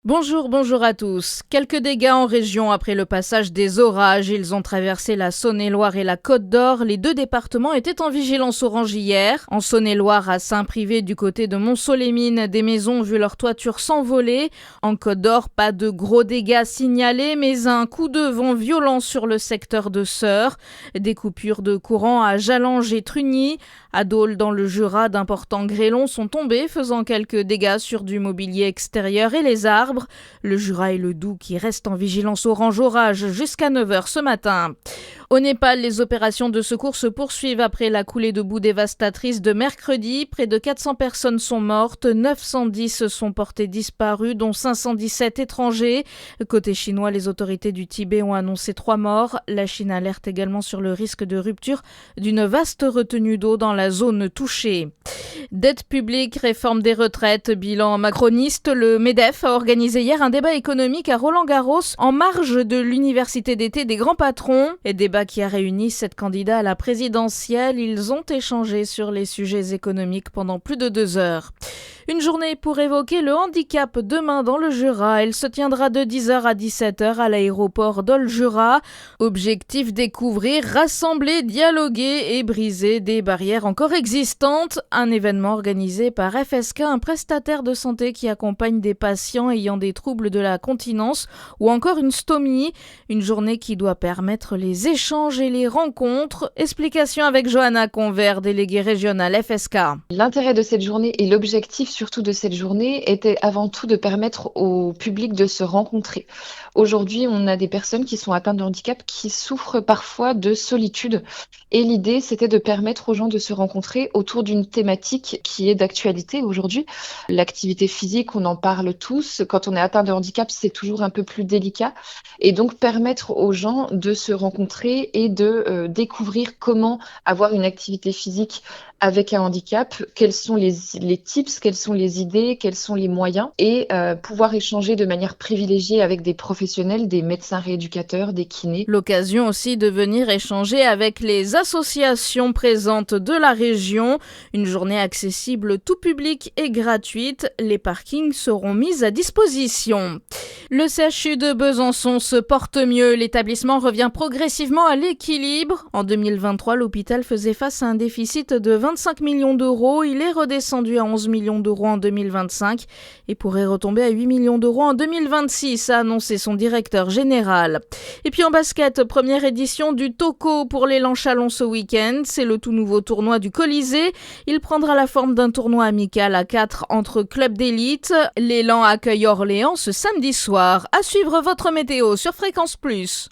Bonjour à tous. Quelques dégâts en région après le passage des orages. Ils ont traversé la Saône-et-Loire et la Côte d'Or. Les deux départements étaient en vigilance orange hier. En Saône-et-Loire, à Saint-Privé, du côté de Montceau-les-Mines, des maisons ont vu leur toiture s'envoler. En Côte d'Or, pas de gros dégâts signalés, mais un coup de vent violent sur le secteur de Seurre. Des coupures de courant à Jalange et Trugny. À Dole, dans le Jura, d'importants grêlons sont tombés, faisant quelques dégâts sur du mobilier extérieur et les arbres. Le Jura et le Doubs qui restent en vigilance orange orage jusqu'à 9h ce matin. Au Népal, les opérations de secours se poursuivent après la coulée de boue dévastatrice de mercredi. Près de 400 personnes sont mortes, 910 sont portées disparues, dont 517 étrangers. Côté chinois, les autorités du Tibet ont annoncé 3 morts. La Chine alerte également sur le risque de rupture d'une vaste retenue d'eau dans la zone touchée. Dette publique, réforme des retraites, bilan macroniste. Le MEDEF a organisé hier un débat économique à Roland-Garros en marge de l'université d'été des grands patrons. Et débat qui a réuni 7 candidats à la présidentielle. Ils ont échangé sur les sujets économiques pendant plus de 2 heures. Une journée pour évoquer le handicap demain dans le Jura. Elle se tiendra de 10h à 17h à l'aéroport Dole-Jura. Objectif: découvrir, rassembler, dialoguer et briser des barrières encore existantes. Un événement organisé par FSK, un prestataire de santé qui accompagne des patients ayant des troubles de la continence ou encore une stomie. Une journée qui doit permettre les échanges et les rencontres. Explication avec Johanna Convert, déléguée régionale FSK. L'intérêt de cette journée et l'objectif surtout de cette journée était avant tout de permettre au public de se rencontrer. Aujourd'hui, on a des personnes qui sont atteintes de handicap qui souffrent parfois de solitude. Et l'idée, c'était de permettre aux gens de se rencontrer autour d'une thématique qui est d'actualité aujourd'hui. L'activité physique, on en parle tous. Quand on est atteint de handicap, c'est toujours un peu plus délicat. Et donc, permettre aux gens de se rencontrer et de découvrir comment avoir une activité physique avec un handicap, quels sont les tips, quelles sont les idées, quels sont les moyens, et pouvoir échanger de manière privilégiée avec des professionnels, des médecins rééducateurs, des kinés. L'occasion aussi de venir échanger avec les associations présentes de la région. Une journée accessible tout public et gratuite. Les parkings seront mis à disposition. Le CHU de Besançon se porte mieux. L'établissement revient progressivement à l'équilibre. En 2023, l'hôpital faisait face à un déficit de 25 millions d'euros. Il est redescendu à 11 millions d'euros en 2025 et pourrait retomber à 8 millions d'euros en 2026, a annoncé son directeur général. Et puis en basket, première édition du Toco pour l'élan Chalon ce week-end. C'est le tout nouveau tournoi du Colisée. Il prendra la forme d'un tournoi amical à 4 entre clubs d'élite. L'élan accueille Orléans ce samedi soir. À suivre votre météo sur Fréquence Plus.